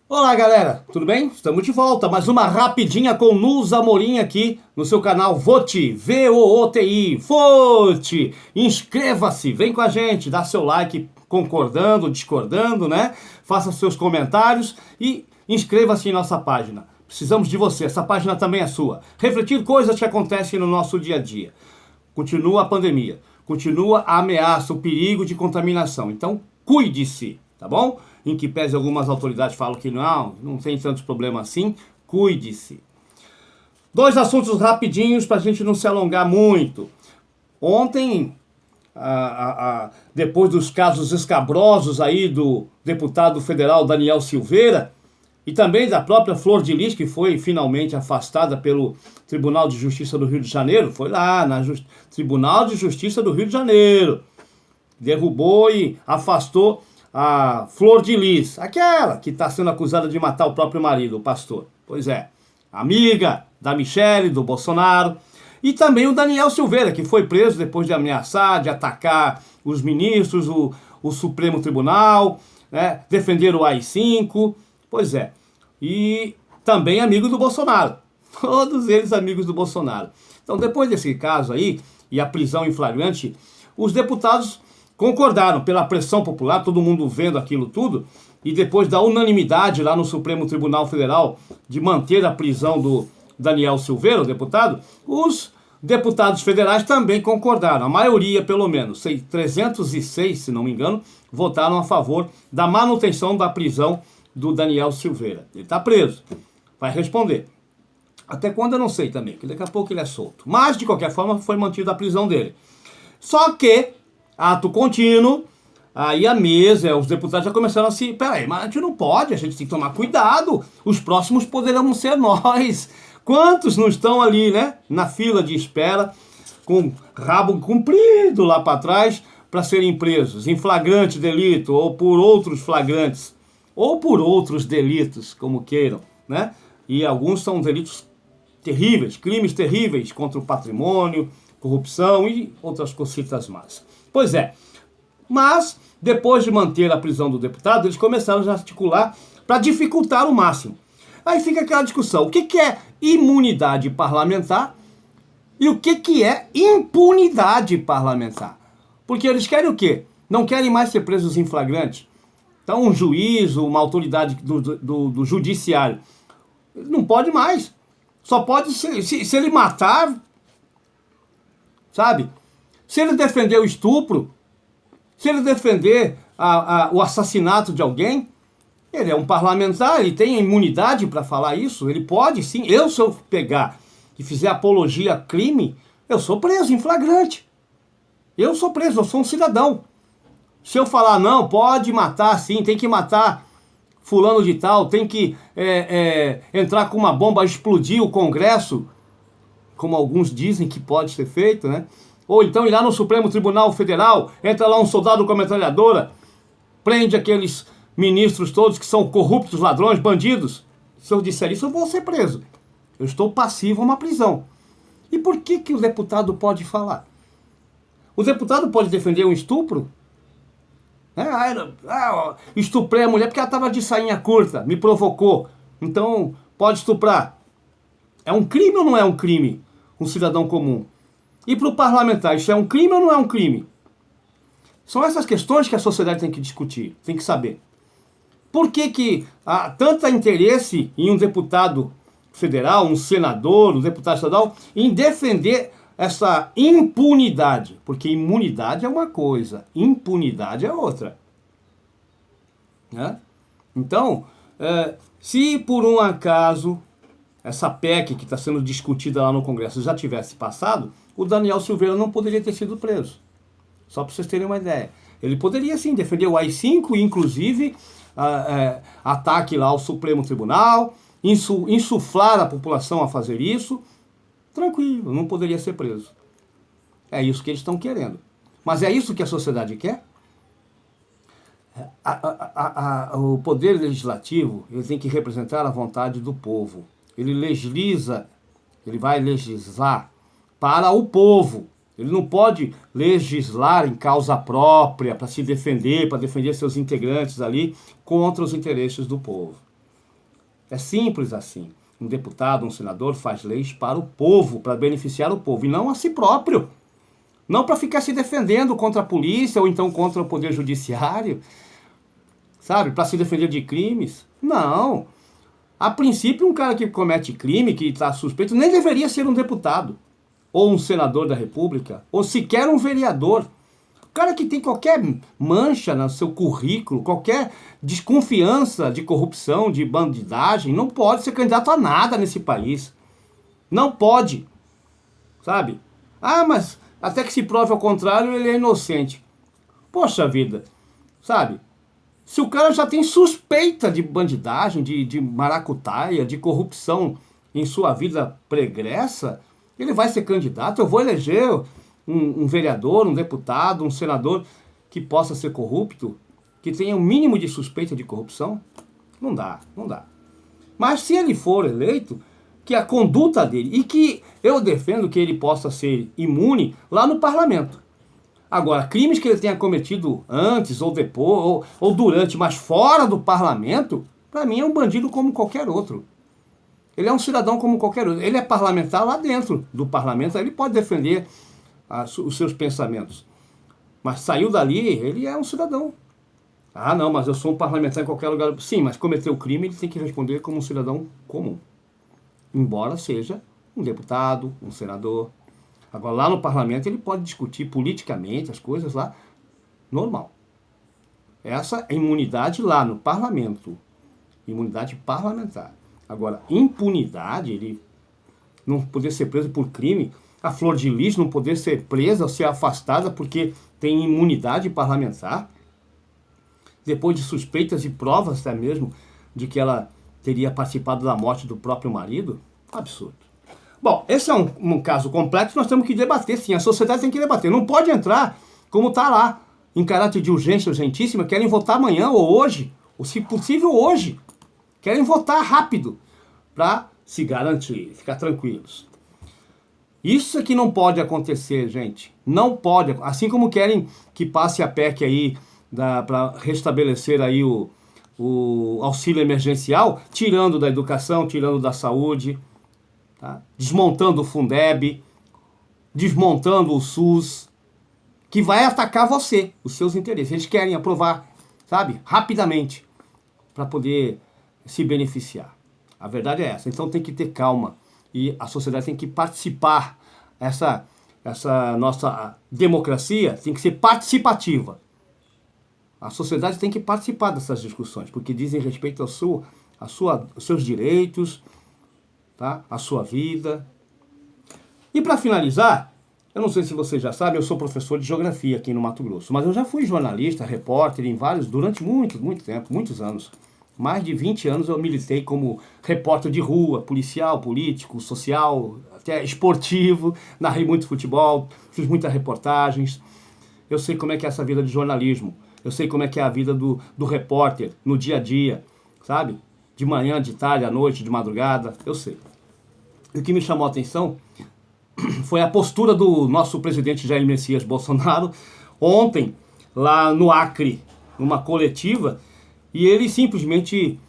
Olá, galera, tudo bem? Estamos de volta, mais uma rapidinha com Luz Amorim aqui no seu canal Vote, V-O-O-T-I, Vote! Inscreva-se, vem com a gente, dá seu like, concordando, discordando, né? Faça seus comentários e inscreva-se em nossa página. Precisamos de você, essa página também é sua. Refletir coisas que acontecem no nosso dia a dia. Continua a pandemia, continua a ameaça, o perigo de contaminação. Então, cuide-se, tá bom? Em que pese algumas autoridades falam que não tem tantos problemas assim, cuide-se. Dois assuntos rapidinhos para a gente não se alongar muito. Ontem, depois dos casos escabrosos aí do deputado federal Daniel Silveira, e também da própria Flor de Lis, que foi finalmente afastada pelo Tribunal de Justiça do Rio de Janeiro, foi lá no Tribunal de Justiça do Rio de Janeiro, derrubou e afastou a Flor de Lis, aquela que está sendo acusada de matar o próprio marido, o pastor. Pois é, amiga da Michele, do Bolsonaro, e também o Daniel Silveira, que foi preso depois de ameaçar, de atacar os ministros, o Supremo Tribunal, né, defender o AI-5, pois é, e também amigo do Bolsonaro, todos eles amigos do Bolsonaro. Então, depois desse caso aí, e a prisão em flagrante, os deputados concordaram pela pressão popular, todo mundo vendo aquilo tudo, e depois da unanimidade lá no Supremo Tribunal Federal de manter a prisão do Daniel Silveira, o deputado, os deputados federais também concordaram, a maioria pelo menos, 306, se não me engano, votaram a favor da manutenção da prisão do Daniel Silveira. Ele está preso, vai responder. Até quando eu não sei também, que daqui a pouco ele é solto. Mas, de qualquer forma, foi mantida a prisão dele. Só que, ato contínuo, aí a mesa, os deputados já começaram a se... Peraí, mas a gente não pode, a gente tem que tomar cuidado. Os próximos poderão ser nós. Quantos não estão ali, né? Na fila de espera, com rabo comprido lá para trás, para serem presos em flagrante delito ou por outros flagrantes, ou por outros delitos, como queiram, né? E alguns são delitos terríveis, crimes terríveis contra o patrimônio, corrupção e outras cositas más. Pois é, mas depois de manter a prisão do deputado, eles começaram a articular para dificultar ao máximo. Aí fica aquela discussão, o que é imunidade parlamentar e o que é impunidade parlamentar? Porque eles querem o quê? Não querem mais ser presos em flagrante. Então um juiz, uma autoridade do judiciário, não pode mais. Só pode se ele matar, sabe? Se ele defender o estupro, se ele defender o assassinato de alguém, ele é um parlamentar, ele tem imunidade para falar isso, ele pode sim. Se eu pegar e fizer apologia a crime, eu sou preso em flagrante. Eu sou preso, eu sou um cidadão. Se eu falar, não, pode matar sim, tem que matar fulano de tal, tem que entrar com uma bomba, explodir o Congresso, como alguns dizem que pode ser feito, né? Ou então ir lá no Supremo Tribunal Federal, entra lá um soldado com a metralhadora, prende aqueles ministros todos que são corruptos, ladrões, bandidos. Se eu disser isso, eu vou ser preso. Eu estou passivo a uma prisão. E por que o deputado pode falar? O deputado pode defender um estupro? Estuprei a mulher porque ela estava de sainha curta, me provocou. Então, pode estuprar. É um crime ou não é um crime? Um cidadão comum. E para o parlamentar, isso é um crime ou não é um crime? São essas questões que a sociedade tem que discutir, tem que saber. Por que há tanto interesse em um deputado federal, um senador, um deputado estadual, em defender essa impunidade? Porque imunidade é uma coisa, impunidade é outra. Né? Então, se por um acaso essa PEC que está sendo discutida lá no Congresso já tivesse passado, o Daniel Silveira não poderia ter sido preso. Só para vocês terem uma ideia. Ele poderia sim defender o AI-5 e inclusive ataque lá ao Supremo Tribunal, insuflar a população a fazer isso. Tranquilo, não poderia ser preso. É isso que eles estão querendo. Mas é isso que a sociedade quer? O poder legislativo, ele tem que representar a vontade do povo. Ele ele vai legislar para o povo. Ele não pode legislar em causa própria, para se defender, para defender seus integrantes ali, contra os interesses do povo. É simples assim. Um deputado, um senador faz leis para o povo, para beneficiar o povo, e não a si próprio. Não para ficar se defendendo contra a polícia ou então contra o poder judiciário, sabe? Para se defender de crimes. Não. A princípio, um cara que comete crime, que está suspeito, nem deveria ser um deputado, ou um senador da República, ou sequer um vereador. O cara que tem qualquer mancha no seu currículo, qualquer desconfiança de corrupção, de bandidagem, não pode ser candidato a nada nesse país. Não pode, sabe? Ah, mas até que se prove ao contrário, ele é inocente. Poxa vida, sabe? Se o cara já tem suspeita de bandidagem, de maracutaia, de corrupção em sua vida pregressa, ele vai ser candidato. Eu vou eleger um vereador, um deputado, um senador que possa ser corrupto, que tenha o mínimo de suspeita de corrupção? Não dá, não dá. Mas se ele for eleito, que a conduta dele, e que eu defendo que ele possa ser imune lá no parlamento. Agora, crimes que ele tenha cometido antes ou depois, ou durante, mas fora do parlamento, para mim é um bandido como qualquer outro. Ele é um cidadão como qualquer outro. Ele é parlamentar lá dentro do parlamento, ele pode defender os seus pensamentos. Mas saiu dali, ele é um cidadão. Ah, não, mas eu sou um parlamentar em qualquer lugar. Sim, mas cometeu o crime, ele tem que responder como um cidadão comum. Embora seja um deputado, um senador. Agora, lá no parlamento, ele pode discutir politicamente as coisas lá, normal. Essa é imunidade lá no parlamento. Imunidade parlamentar. Agora, impunidade, ele não poder ser preso por crime, a Flor de Lis não poder ser presa ou ser afastada porque tem imunidade parlamentar, depois de suspeitas e provas até mesmo de que ela teria participado da morte do próprio marido, absurdo. Bom, esse é um caso complexo, nós temos que debater, sim, a sociedade tem que debater. Não pode entrar como está lá, em caráter de urgência urgentíssima, querem votar amanhã ou hoje, ou se possível hoje. Querem votar rápido, para se garantir, ficar tranquilos. Isso é que não pode acontecer, gente. Não pode, assim como querem que passe a PEC aí, para restabelecer aí o auxílio emergencial, tirando da educação, tirando da saúde, tá? Desmontando o Fundeb, desmontando o SUS, que vai atacar você, os seus interesses. Eles querem aprovar, sabe, rapidamente, para poder se beneficiar. A verdade é essa. Então tem que ter calma e a sociedade tem que participar. Essa nossa democracia tem que ser participativa. A sociedade tem que participar dessas discussões, porque dizem respeito aos seus direitos, tá? A sua vida. E para finalizar, eu não sei se vocês já sabem, eu sou professor de geografia aqui no Mato Grosso, mas eu já fui jornalista, repórter durante muito tempo, muitos anos. Mais de 20 anos eu militei como repórter de rua, policial, político, social, até esportivo, narrei muito futebol, fiz muitas reportagens. Eu sei como é que é essa vida de jornalismo, eu sei como é que é a vida do repórter no dia a dia, sabe? De manhã, de tarde, à noite, de madrugada, eu sei. E o que me chamou a atenção foi a postura do nosso presidente Jair Messias Bolsonaro ontem, lá no Acre, numa coletiva, e ele simplesmente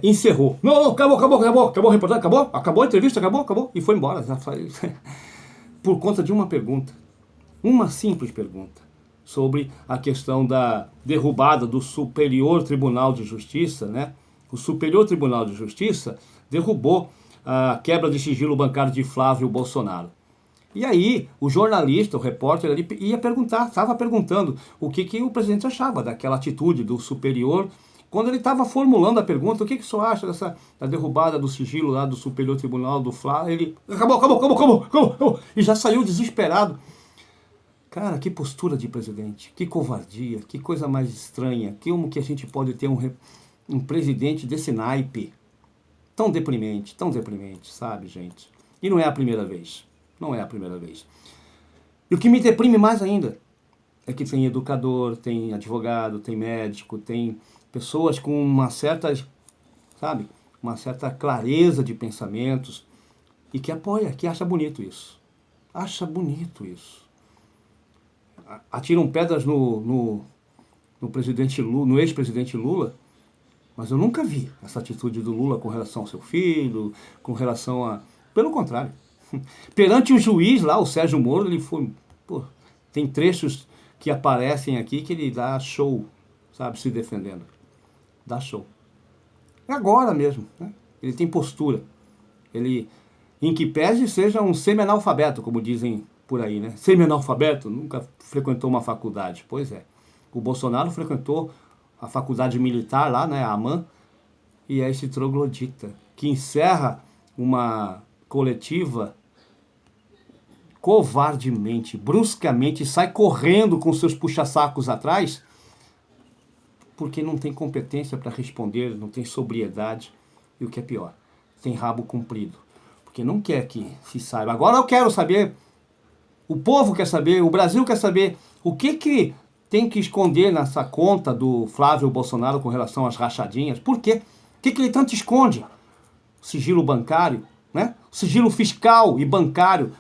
encerrou. Não, acabou a reportagem, acabou a entrevista, acabou, e foi embora. Por conta de uma pergunta, uma simples pergunta, sobre a questão da derrubada do Superior Tribunal de Justiça, né? O Superior Tribunal de Justiça derrubou a quebra de sigilo bancário de Flávio Bolsonaro. E aí, o jornalista, o repórter, ele estava perguntando o que o presidente achava daquela atitude do superior. Quando ele estava formulando a pergunta, o que o senhor acha da derrubada do sigilo lá do Superior Tribunal do Flávio? Ele, acabou, e já saiu desesperado. Cara, que postura de presidente, que covardia, que coisa mais estranha. Como que a gente pode ter um presidente desse naipe? Tão deprimente, sabe, gente? E não é a primeira vez. Não é a primeira vez. E o que me deprime mais ainda é que tem educador, tem advogado, tem médico, tem pessoas com uma certa, sabe, uma certa clareza de pensamentos e que apoia, que acha bonito isso. Acha bonito isso. Atiram pedras no presidente Lula, no ex-presidente Lula, Mas eu nunca vi essa atitude do Lula com relação ao seu filho, com relação a... Pelo contrário. Perante o juiz lá, o Sérgio Moro, ele foi... Pô, tem trechos que aparecem aqui que ele dá show, sabe, se defendendo. Dá show. É agora mesmo, né? Ele tem postura. Ele, em que pese, seja um semi-analfabeto, como dizem por aí, né? Semi-analfabeto, nunca frequentou uma faculdade. Pois é. O Bolsonaro frequentou a faculdade militar lá, né, a AMAN, e é esse troglodita que encerra uma coletiva covardemente, bruscamente, sai correndo com seus puxa-sacos atrás, porque não tem competência para responder, não tem sobriedade, e o que é pior, tem rabo comprido, porque não quer que se saiba. Agora eu quero saber, o povo quer saber, o Brasil quer saber, o que tem que esconder nessa conta do Flávio Bolsonaro com relação às rachadinhas? Por quê? O que ele tanto esconde? Sigilo bancário, né? Sigilo fiscal e bancário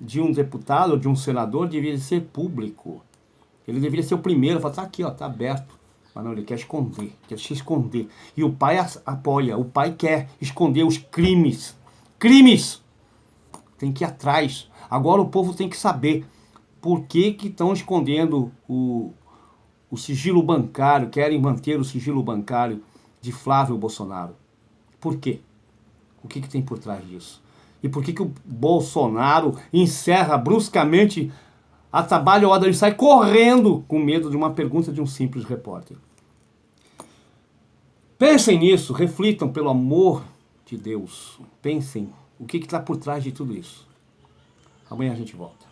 de um deputado ou de um senador deveria ser público. Ele deveria ser o primeiro a falar, tá aqui, ó, tá aberto. Mas não, ele quer esconder, quer se esconder. E o pai apoia, o pai quer esconder os crimes. Crimes! Tem que ir atrás. Agora o povo tem que saber por que estão escondendo o sigilo bancário, querem manter o sigilo bancário de Flávio Bolsonaro. Por quê? O que tem por trás disso? E por que o Bolsonaro encerra bruscamente a trabalhada e sai correndo com medo de uma pergunta de um simples repórter? Pensem nisso, reflitam, pelo amor de Deus. Pensem o que está por trás de tudo isso. Amanhã a gente volta.